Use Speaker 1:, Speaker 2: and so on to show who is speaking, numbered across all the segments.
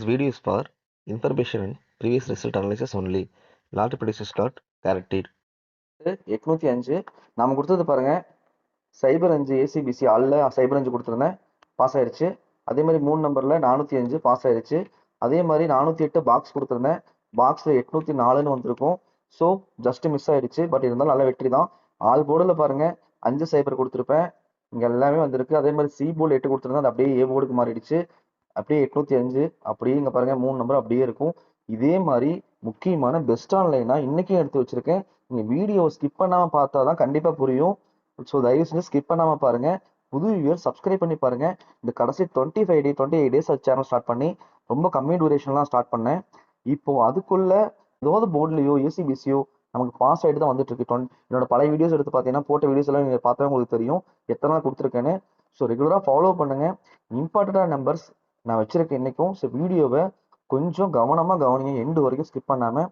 Speaker 1: video is for information and previous result analysis only. Lottery predictions got guaranteed.
Speaker 2: 805 நாம கொடுத்தது பாருங்க. சைபர் 5 ACBC ஆல்ல சைபர் 5 கொடுத்துருந்தேன், pass ஆயிடுச்சு. அதே மாதிரி 3 நம்பர்ல 405 பாஸ் ஆயிடுச்சு. அதே மாதிரி 408 பாக்ஸ் கொடுத்துருந்தேன், பாக்ஸ்ல 804ன்னு வந்திருக்கும். ஸோ ஜஸ்ட் மிஸ் ஆயிடுச்சு. பட் இருந்தாலும் நல்ல வெற்றி தான். ஆல் போர்டில் பாருங்க 5 சைபர் கொடுத்துருப்பேன், இங்க எல்லாமே வந்திருக்கு. அதே மாதிரி சி போர்டு 8 கொடுத்துருந்தேன், அது அப்படியே ஏ போர்டுக்கு மாறிடுச்சு. அப்படியே 805 அப்படியே இங்க பாருங்க 3 நம்பர் அப்படியே இருக்கும். இதே மாதிரி முக்கியமான பெஸ்ட் ஆன்லைனா இன்னைக்கும் எடுத்து வச்சிருக்கேன். நீங்க வீடியோ ஸ்கிப் பண்ணாம பார்த்தாதான் கண்டிப்பா புரியும். ஸோ தயவு செஞ்சு ஸ்கிப் பண்ணாம பாருங்க. புது வியூவர் சப்ஸ்கிரைப் பண்ணி பாருங்க. இந்த கடைசி 28 டேஸ் சேனல் ஸ்டார்ட் பண்ணி ரொம்ப கம்மி டூரேஷன்லாம் ஸ்டார்ட் பண்ணேன். இப்போ அதுக்குள்ள ஏதாவது போர்ட்லயோ ஏசிபிசியோ நமக்கு பாஸ் ஆகிட்டு தான் வந்துட்டு இருக்கு. என்னோட பழைய வீடியோஸ் எடுத்து பார்த்தீங்கன்னா போட்ட வீடியோஸ் எல்லாம் நீங்க பார்த்தா உங்களுக்கு தெரியும் எத்தனை நாள் கொடுத்துருக்கேன்னு. ஸோ ரெகுலராக ஃபாலோ பண்ணுங்க. இம்பார்ட்டண்டான நம்பர்ஸ் நான் வச்சிருக்கேன் இன்னைக்கும். ஸோ வீடியோவை கொஞ்சம் கவனமா கவனிங்க, எண்டு வரைக்கும் ஸ்கிப் பண்ணாம.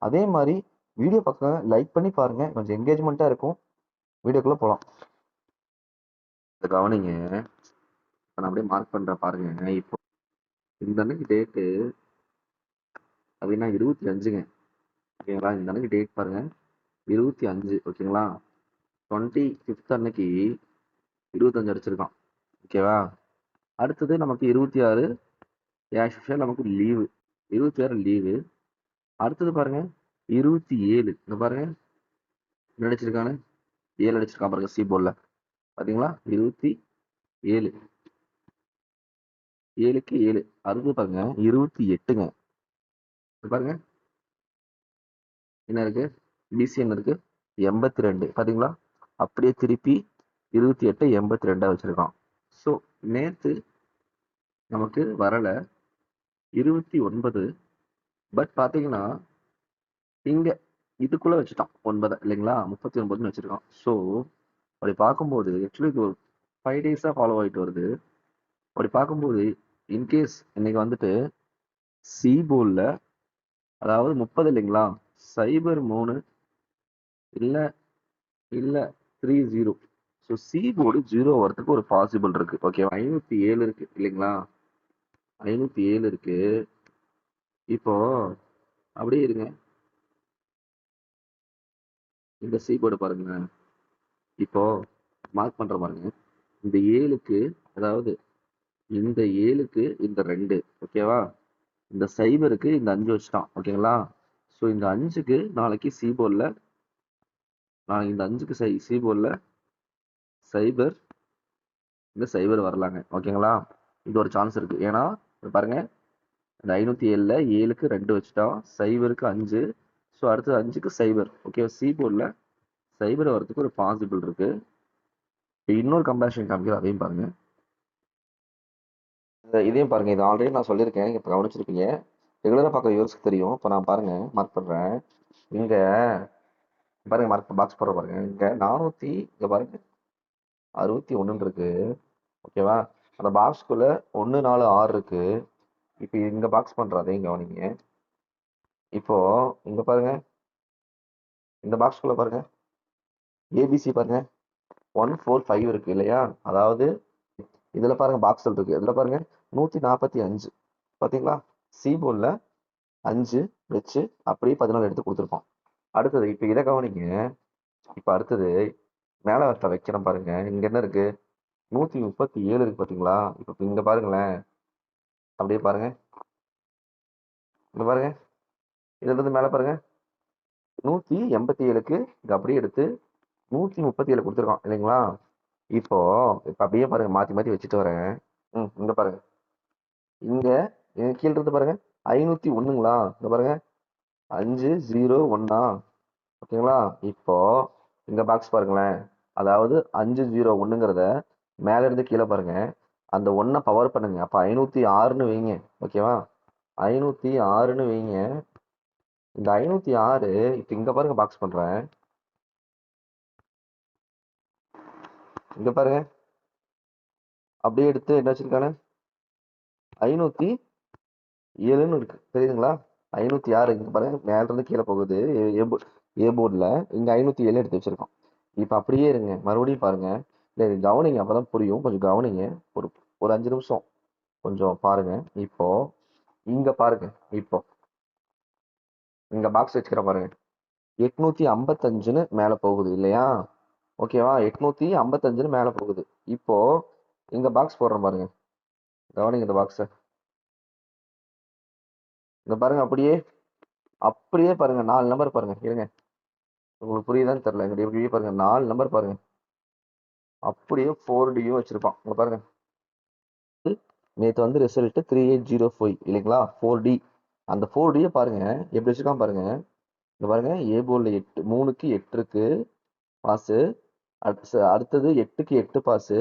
Speaker 2: அதே மாதிரி வீடியோ பக்கம் லைக் பண்ணி பாருங்க, கொஞ்சம் என்கேஜ்மெண்ட்டா இருக்கும். வீடியோக்குள்ள போலாம்.
Speaker 1: கவனிங்க, நான் அப்படியே மார்க் பண்றேன் பாருங்க. இப்போ இந்த அன்னைக்கு டேட்டு அப்படின்னா 25ங்க, ஓகேங்களா? இந்த அன்னைக்கு டேட் பாருங்க 25, ஓகேங்களா? 25th அன்னைக்கு 25 அடிச்சிருக்கான், ஓகேவா? அடுத்தது நமக்கு 26 நமக்கு லீவு, 26 லீவு. அடுத்தது பாருங்க 27, இந்த பாருங்க என்ன அடிச்சிருக்கானு 7 அடிச்சிருக்கான் பாருங்க சி போர்டில், பாத்தீங்களா? 27, 7க்கு 7. அடுத்து பாருங்க 28ங்க, பாருங்க என்ன இருக்கு, பிசிஎன் இருக்கு 82, பாத்தீங்களா? அப்படியே திருப்பி 28 82 வச்சிருக்கான். ஸோ நேத்து நமக்கு வரல 29, பட் பாத்தீங்கன்னா இங்க இதுக்குள்ள வச்சுட்டான் 9 இல்லைங்களா? 39ன்னு வச்சிருக்கான். ஸோ அப்படி பார்க்கும்போது ஆக்சுவலி இது ஒரு 5 டேஸா ஃபாலோ ஆகிட்டு வருது. அப்படி பார்க்கும்போது இன்கேஸ் இன்னைக்கு வந்துட்டு சி போர்டில் அதாவது 30 இல்லைங்களா, சைபர் 3 இல்லை இல்லை 30. ஸோ சி போர்டு 0 வரதுக்கு ஒரு பாசிபிள் இருக்கு, ஓகேவா? 507 இருக்கு இல்லைங்களா, 507 இருக்கு. இப்போ அப்படியே இருங்க, இந்த சி போர்டு பாருங்க. இப்போ மார்க் பண்ற பாருங்க, இந்த 7க்கு அதாவது இந்த 7க்கு இந்த 2, ஓகேவா? இந்த சைபருக்கு இந்த 5 வச்சுட்டான், ஓகேங்களா? ஸோ இந்த 5க்கு நாளைக்கு சி போர்டில் நாளைக்கு இந்த 5க்கு சி போர்டில் சைபர் இந்த சைபர் வரலாங்க, ஓகேங்களா? இது ஒரு சான்ஸ் இருக்கு. ஏன்னா பாருங்க இந்த 507ல 7க்கு 2 வச்சுட்டான், சைபருக்கு 5. ஸோ அடுத்தது 5க்கு சைபர், ஓகே? சி போர்டில் சைபர் வரதுக்கு ஒரு பாசிபிள் இருக்கு. இன்னொரு கம்பேரிஷன் காமிக்கிற, அதையும் பாருங்க. இதையும் பாருங்க, இது ஆல்ரெடி நான் சொல்லியிருக்கேன், இப்போ கவனிச்சிருப்பீங்க. ரெகுலராக பார்க்குற யூஸ்க்கு தெரியும். இப்போ நான் பாருங்க மார்க் பண்ணுறேன். இங்க பாருங்க மார்க் பாக்ஸ் போடுற பாருங்க, இங்க 400 இங்க பாருங்க 61 இருக்கு, ஓகேவா? அந்த பாக்ஸ்குள்ள 1 4 6 இருக்கு. இப்போ இங்க பாக்ஸ் பண்ற அதையும் கவனிங்க. இப்போ இங்க பாருங்க, இந்த பாக்ஸ்குள்ள பாருங்க ஏபிசி பாருங்க 145 இருக்கு இல்லையா? அதாவது இதுல பாருங்க பாக்ஸ் இருக்கு, இதுல பாருங்க 145, பாத்தீங்களா? சி போர்டில் 5 வச்சு அப்படியே 14 எடுத்து கொடுத்துருப்போம். அடுத்தது இப்போ இதை கவனிங்க. இப்போ அடுத்தது மேல வரத்த வைக்கிறேன் பாருங்க, இங்க என்ன இருக்கு, 137 இருக்கு, பாத்தீங்களா? இப்போ இங்க பாருங்களேன், அப்படியே பாருங்க, இங்க பாருங்க, இதுல இருந்து மேல பாருங்க 187க்கு இங்க அப்படியே எடுத்து 137 கொடுத்துருக்கோம் இல்லைங்களா? இப்போ அப்படியே பாருங்க மாத்தி மாத்தி வச்சுட்டு வரேன். இங்க பாருங்க, இங்க கீழ இருந்து பாருங்க 501ங்களா, இங்க பாருங்க 501, ஓகேங்களா? இப்போ இங்க பாக்ஸ் பாருங்களேன், அதாவது 501ங்கிறத மேல இருந்து கீழே பாருங்க, அந்த 1 பவர் பண்ணுங்க, அப்ப 506ன்னு வைங்க, ஓகேவா? 506ன்னு வைங்க. இந்த 506 இப்ப இங்க பாருங்க பாக்ஸ் பண்றேன், இங்க பாருங்க அப்படியே எடுத்து என்ன வச்சிருக்கானு 507ன்னு இருக்கு, தெரியுதுங்களா? 506 இங்க பாருங்க மேல இருந்து கீழே போகுது ஏ போர்டில், இங்க 507 எடுத்து வச்சிருக்கோம். இப்ப அப்படியே இருங்க, மறுபடியும் பாருங்க, இல்லை கவனிங்க, அப்பதான் புரியும், கொஞ்சம் கவனிங்க. ஒரு 5 நிமிஷம் கொஞ்சம் பாருங்க. இப்போ இங்க பாருங்க. இப்போ இங்க பாக்ஸ் வச்சுக்கிற பாருங்க. 855ன்னு மேல போகுது இல்லையா? ஓகேவா? 855ன்னு மேல போகுது. இப்போ இங்க பாக்ஸ் போடுறேன் பாருங்க. கவனிங்க இந்த பாக்ஸ. இங்க பாருங்க, அப்படியே அப்படியே பாருங்க. 4 நம்பர் பாருங்க. இருங்க, உங்களுக்கு புரியுதான்னு தெரியல. இங்க இப்படியே பாருங்க, 4 நம்பர் பாருங்க. அப்படியே 4Dயும் வச்சிருப்பான். இங்க பாருங்க. நேத்து வந்து ரிசல்ட் 3805 இல்லைங்களா? 4D. அந்த 4Dயை பாருங்க எப்படி வச்சிருக்கான் பாருங்க. இங்க பாருங்க, ஏ போர்டில் 8, 3க்கு 8 இருக்கு பாஸு. அடுத்தது 8க்கு 8 பாஸு,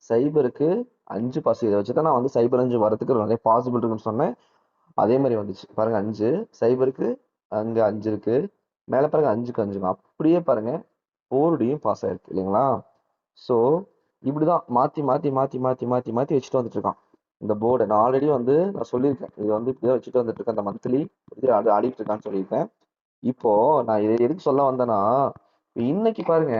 Speaker 1: சைபருக்கு 5 பாஸ். இதை வச்சுதான் நான் வந்து சைபர் 5 வரதுக்கு நிறைய பாசிபிள் இருக்குன்னு சொன்னேன். அதே மாதிரி வந்துச்சு பாருங்க. 5 சைபருக்கு அங்க 5 இருக்கு. மேல பாருங்க, 5க்கு 5 அப்படியே பாருங்க 4Dயும் பாஸ் ஆயிருக்கு இல்லைங்களா? ஸோ இப்படிதான் மாத்தி மாத்தி மாத்தி மாத்தி மாத்தி மாத்தி வச்சுட்டு வந்துட்டு இருக்கான் இந்த போர்டை. நான் ஆல்ரெடி வந்து நான் சொல்லியிருக்கேன், இது வந்து இப்படிதான் வச்சுட்டு வந்துட்டு இருக்கேன். அந்த மந்த்லி ஆடிட்டு இருக்கான்னு சொல்லியிருக்கேன். இப்போ நான் இதை எதுக்கு சொல்ல வந்தேன்னா, இன்னைக்கு பாருங்க,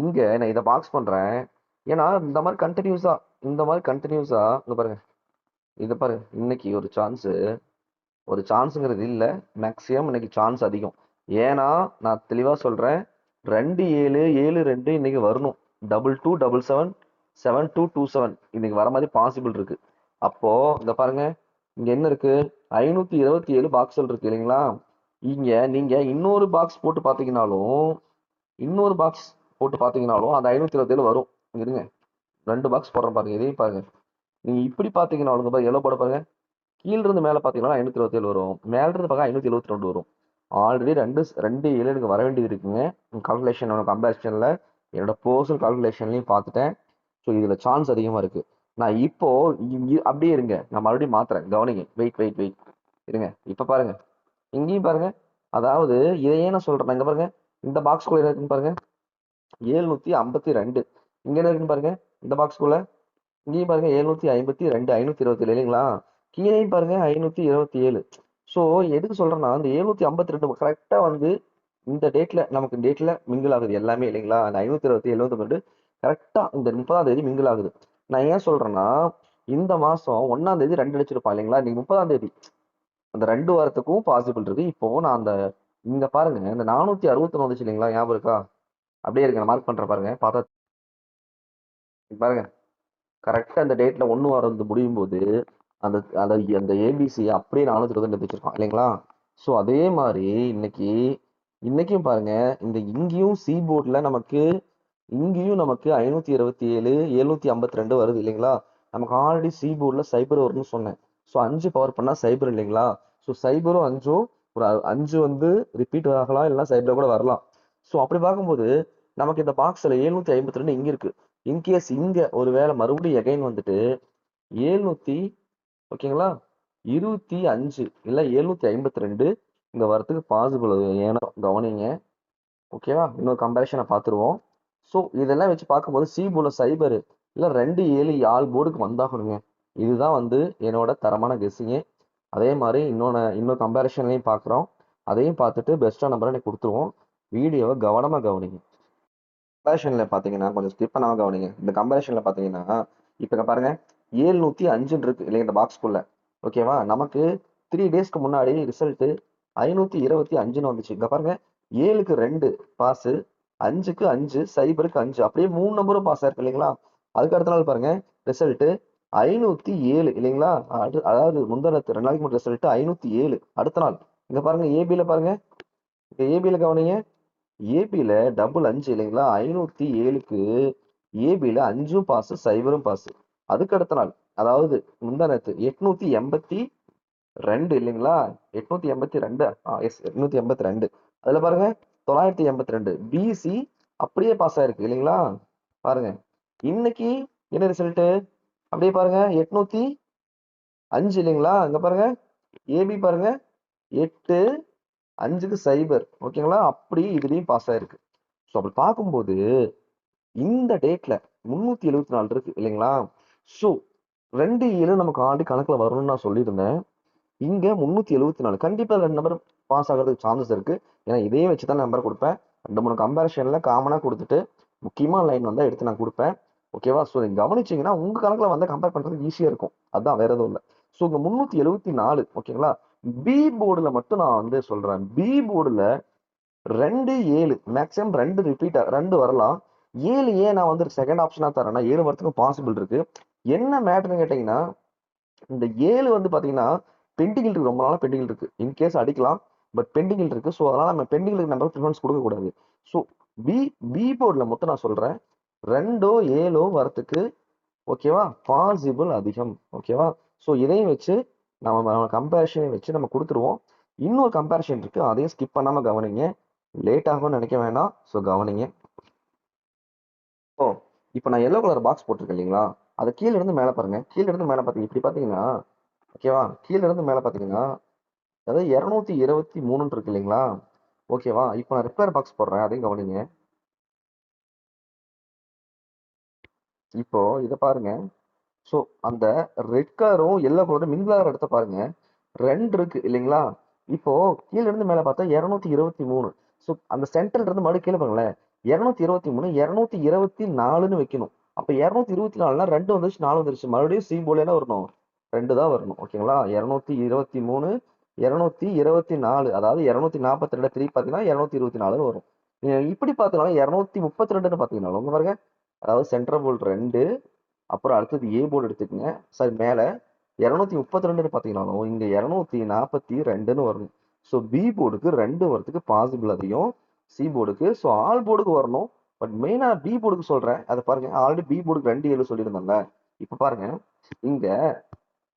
Speaker 1: இங்க நான் இதை பாக்ஸ் பண்றேன். ஏன்னா இந்த மாதிரி கண்டினியூஸா இங்க பாருங்க. இதை பாருங்க, இன்னைக்கு ஒரு சான்ஸுங்கிறது இல்லை. மேக்ஸிமம் இன்னைக்கு சான்ஸ் அதிகம். ஏன்னா நான் தெளிவா சொல்றேன், 2 7 7 2 இன்னைக்கு வரணும். 22 77 72 27 இன்னைக்கு வர மாதிரி பாசிபிள் இருக்கு. அப்போ இங்க பாருங்க, இங்க என்ன இருக்கு? 527 பாக்ஸ்கள் இருக்கு இல்லைங்களா? இங்க நீங்க இன்னொரு பாக்ஸ் போட்டு பாத்தீங்கன்னாலும் அந்த 527 வரும். இங்க இருங்க, 2 பாக்ஸ் போடுறேன் பாருங்க. இதையும் பாருங்க. நீங்க இப்படி பாத்தீங்கன்னாலும் பாருங்க, எவ்வளவு போட பாருங்க. கீழ இருந்து மேல பாத்தீங்கன்னா 527 வரும், மேல இருந்து பார்க்க 572 வரும். ஆல்ரெடி 2 7 எனக்கு வர வேண்டியது இருக்குங்க. கால்குலேஷன் கம்பேரிஷன்ல என்னோட பர்சனல் கால்குலேஷன்லையும் பார்த்துட்டேன். ஸோ இதுல சான்ஸ் அதிகமா இருக்கு. நான் இப்போ அப்படியே இருங்க, நான் மறுபடியும் மாத்துறேன். கவனிங்க, வெயிட் வெயிட் வெயிட் இருங்க. இப்ப பாருங்க, இங்கேயும் பாருங்க. அதாவது இதையே நான் சொல்றேன். இங்க பாருங்க, இந்த பாக்ஸ்குள்ள என்ன இருக்குன்னு பாருங்க. 752. இங்க என்ன இருக்குன்னு பாருங்க, இந்த பாக்ஸ்குள்ள. இங்கேயும் பாருங்க 752, 527 இல்லைங்களா? கீழேயும் பாருங்க 527. ஸோ எதுக்கு சொல்றேன்னா, இந்த 752 கரெக்டா வந்து நமக்கு டேட்ல மிங்கிள் ஆகுது எல்லாமே இல்லைங்களா? அந்த 527 72 கரெக்டா இந்த 30ஆம் தேதி மிங்கிள் ஆகுது. நான் ஏன் சொல்றேன்னா, இந்த மாசம் 1ஆம் தேதி 2 அடிச்சிருப்பான் இல்லைங்களா? இன்னைக்கு 30ஆம் தேதி. அந்த 2 வாரத்துக்கும் பாசிபிள் இருக்கு. இப்போ நான் அந்த இங்க பாருங்க, இந்த 461 வந்துச்சு இல்லைங்களா? ஞாபகம் இருக்கா? அப்படியே இருக்கு, மார்க் பண்ற பாருங்க. பார்த்தா பாருங்க, கரெக்டா அந்த டேட்ல 1 வாரம் வந்து முடியும் போது அந்த அந்த அந்த ஏபிசி அப்படியே 420 வச்சிருக்கான் இல்லைங்களா? ஸோ அதே மாதிரி இன்னைக்கும் பாருங்க, இங்கேயும் சி போர்ட்ல நமக்கு 527 752 வருது இல்லைங்களா? நமக்கு ஆல்ரெடி சி போர்ட்ல சைபர் வரும்னு சொன்னேன். ஸோ 5 பவர் பண்ணா சைபர் இல்லைங்களா? ஸோ சைபரும் 5ம் ஒரு 5 வந்து ரிப்பீட் ஆகலாம், இல்லைன்னா சைபர் கூட வரலாம். ஸோ அப்படி பார்க்கும்போது நமக்கு இந்த பாக்ஸ்ல 752 இங்க இருக்கு. இன்கேஸ் இங்க ஒருவேளை மறுபடியும் எகைன் வந்துட்டு 700, ஓகேங்களா, 25 இல்ல 752 இங்க வரத்துக்கு பாசிபிள். ஏன்னா கவனிங்க, ஓகேவா? இன்னொரு கம்பேரிஷனை பார்த்துருவோம். ஸோ இதெல்லாம் வச்சு பார்க்கும்போது சி போர்டுல சைபர் இல்ல 2 7 ஆல் போர்டுக்கு வந்தாகணுங்க. இதுதான் வந்து என்னோட தரமான கெஸ்ஸிங்க. அதே மாதிரி இன்னொரு கம்பேரிஷன்லையும் பார்க்குறோம். அதையும் பார்த்துட்டு பெஸ்ட்டான நம்பரை எனக்கு கொடுத்துருவோம். வீடியோவை கவனமா கவனிங்க. கம்பேரிஷன்ல பாத்தீங்கன்னா கொஞ்சம் ஸ்கிப் பண்ணாம கவனிங்க. இந்த கம்பேரிஷன்ல பாத்தீங்கன்னா இப்ப இங்க பாருங்க, 705 இருக்கு இல்லைங்க இந்த பாக்ஸ்குள்ள. ஓகேவா? நமக்கு 3 டேஸ்க்கு முன்னாடி ரிசல்ட் 525 வந்துச்சு. இங்க பாருங்க, 7க்கு 2 பாஸ், 5க்கு 5, சைபருக்கு 5, அப்படியே 3 நம்பரும் பாஸ் ஆயிருக்கு இல்லைங்களா? அதுக்கு அடுத்த நாள் பாருங்க, ரிசல்ட் 507 இல்லைங்களா? அதாவது முந்தினத்து 2 நாளைக்கு முன்னாடி ரிசல்ட் 507. அடுத்த நாள் இங்க பாருங்க, ஏபில பாருங்க, இங்க ஏபில கவனிங்க. ஏபில டபுள் 5 இல்லைங்களா? 507க்கு ஏபில 5ம் பாஸ், சைபரும் பாஸ். அதுக்கு அடுத்த நாள், அதாவது முந்தானத்து 882 இல்லைங்களா? 882, எஸ் 882. அதுல பாருங்க 982 பிசி அப்படியே பாஸ் ஆயிருக்கு இல்லைங்களா? பாருங்க இன்னைக்கு என்ன ரிசல்ட் அப்படியே பாருங்க, 805 இல்லைங்களா? இங்க பாருங்க, ஏபி பாருங்க 8, 5க்கு சைபர், ஓகேங்களா? அப்படி இதுலயும் பாஸ் ஆயிருக்கு. ஸோ அப்படி பார்க்கும்போது இந்த டேட்ல 374 இருக்கு இல்லைங்களா? ஸோ 2 7 நமக்கு ஆல்ரெடி கணக்குல வரும்னு நான் சொல்லியிருந்தேன். இங்க 374 கண்டிப்பா 2 நம்பர் பாஸ் ஆகிறதுக்கு சான்சஸ் இருக்கு. ஏன்னா இதையே வச்சுதான் நம்பர் கொடுப்பேன். 2 3 கம்பேரிஷன்ல காமனா கொடுத்துட்டு முக்கியமான லைன் வந்தா எடுத்து நான் கொடுப்பேன். ஓகேவா? ஸோ நீங்க கவனிச்சீங்கன்னா உங்க கணக்குல வந்து கம்பேர் பண்றதுக்கு ஈஸியா இருக்கும். அதான் வேற எதுவும் இல்லை. ஸோ இங்க 374. ஓகேங்களா? பி போர்டுல மட்டும் நான் வந்து சொல்றேன். பி போர்டுல 2 7 மேக்ஸிமம் 2 ரிப்பீட் 2 வரலாம். 7 ஏன் நான் வந்து செகண்ட் ஆப்ஷனா தரேன்னா 7 வரதுக்கும் பாசிபிள் இருக்கு. என்ன மேட்டர்னு கேட்டீங்கன்னா, இந்த 7 வந்து பாத்தீங்கன்னா பெண்டிங் இருக்கு, ரொம்ப நாளா பெண்டிங் இருக்கு. இன்கேஸ் அடிக்கலாம், பட் பெண்டிங் இருக்கு. ஸோ அதனால நம்ம பெண்டிங் இருக்க நம்பர் ப்ரிஃபரன்ஸ் கொடுக்க கூடாது. ஸோ பி பி போர்டில் மட்டும் நான் சொல்றேன், 2 7 வரத்துக்கு ஓகேவா பாசிபிள் அதிகம். ஓகேவா? ஸோ இதையும் வச்சு நம்ம கம்பேரிஷனை வச்சு நம்ம கொடுத்துருவோம். இன்னொரு கம்பேரிஷன் இருக்கு, அதையும் ஸ்கிப் பண்ணாம கவனிங்க. லேட் ஆகும்னு நினைக்க வேண்டாம். ஸோ கவனிங்க. ஓ, இப்போ நான் எல்லோ கலர் பாக்ஸ் போட்டிருக்கேன் இல்லைங்களா? அதை கீழே இருந்து மேலே பாருங்க. கீழே இருந்து மேலே பார்த்தீங்க, இப்படி பார்த்தீங்கன்னா ஓகேவா, கீழே இருந்து மேலே பார்த்தீங்கன்னா அதாவது 223 இருக்கு இல்லைங்களா? ஓகேவா? இப்போ நான் ரிப்பேர் பாக்ஸ் போடுறேன், அதையும் கவனிங்க. இப்போ இதை பாருங்க. ஸோ அந்த ரெட் கலரும் எல்லோ கலரும் மிங்கிளாகிற இடத்த பாருங்க, 2 இருக்கு இல்லைங்களா? இப்போ கீழே இருந்து மேலே பார்த்தா 223. ஸோ அந்த சென்டர்ல இருந்து மறுபடியும் கீழே பாருங்களேன், 223 224ன்னு வைக்கணும். அப்ப 224னா 2 வந்துருச்சு, 4 வந்துருச்சு. மறுபடியும் சி போல என்ன வரணும்? 2 தான் வரணும். ஓகேங்களா? 223 224, அதாவது 242 3 பார்த்தீங்கன்னா 224 வரும். நீங்க இப்படி பார்த்தீங்கன்னா 232 பார்த்தீங்கன்னா உங்க பாருங்க, அதாவது சென்டர் போல்ட் 2, அப்புறம் அடுத்தது ஏ போர்டு எடுத்துக்கங்க. சாரி, மேல 232 பார்த்தீங்கன்னாலும் இங்க 242ன்னு வரணும். ஸோ பி போர்டுக்கு 2 வரதுக்கு பாசிபிள் அதிகம், சி போர்டுக்கு. ஸோ ஆல் போர்டுக்கு வரணும். பட் மெயினா பி போர்டுக்கு சொல்றேன். அதை பாருங்க, ஆல்ரெடி பி போர்டுக்கு 2 7 சொல்லியிருந்தேன்ல. இப்ப பாருங்க, இங்க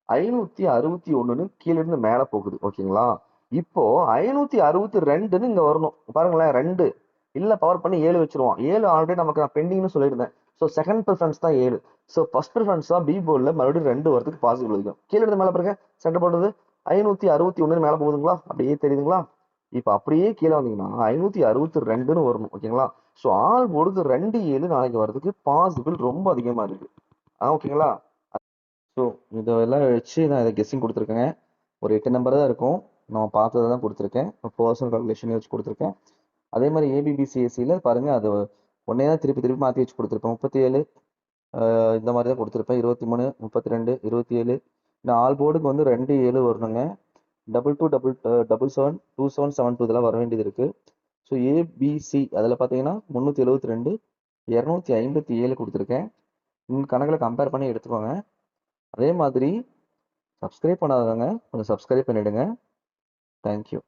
Speaker 1: 561ன்னு கீழே இருந்து மேல போகுது. ஓகேங்களா? இப்போ 562ன்னு இங்க வரணும். பாருங்களேன், 2 இல்ல பவர் பண்ணி 7 வச்சிருவோம். 7 ஆல்ரெடி நமக்கு நான் பெண்டிங்னு சொல்லியிருந்தேன். ஸோ செகண்ட் ப்ரிஃபரன்ஸ் தான் 7. ஸோ ஃபர்ஸ்ட் ப்ரிஃபரன்ஸ் தான் பி போர்டில் மறுபடியும் 2 வரதுக்கு பாசிபிள் இருக்கும். கீழே இருந்து மேல பாருங்க, சென்டர் போடுறது 561 மேல போகுதுங்களா? அப்படியே தெரியுதுங்களா? இப்போ அப்படியே கீழே வந்தீங்கன்னா 562ன்னு வரணும். ஓகேங்களா? ஸோ ஆல் போர்டுக்கு 2 7 நாளைக்கு வரதுக்கு பாசிபிள் ரொம்ப அதிகமா இருக்கு. ஓகேங்களா? ஸோ இதெல்லாம் வச்சு நான் இதை கெஸ்ஸிங் கொடுத்துருக்கேங்க. ஒரு 8 நம்பர் தான் இருக்கும். நான் பார்த்ததை தான் கொடுத்துருக்கேன். பர்சனல் கால்குலேஷன் வச்சு கொடுத்துருக்கேன். அதே மாதிரி ஏபிபிசிஎஸ்சியில் பாருங்க, அது ஒன்னே தான் திருப்பி திருப்பி மாற்றி வச்சு கொடுத்துருப்பேன். 37 இந்த மாதிரி தான் கொடுத்துருப்பேன். 23 32 27. நான் ஆல் போர்டுக்கு வந்து 2 7 வரணுங்க. 22 7 2772 இதெல்லாம் வர வேண்டியது இருக்கு. ஸோ ஏபிசி அதில் பார்த்தீங்கன்னா 372 257 கொடுத்துருக்கேன். கணக்கில் கம்பேர் பண்ணி எடுத்துக்கோங்க. அதே மாதிரி சப்ஸ்கிரைப் பண்ணாதவங்க கொஞ்சம் சப்ஸ்கிரைப் பண்ணிடுங்க. தேங்க்யூ.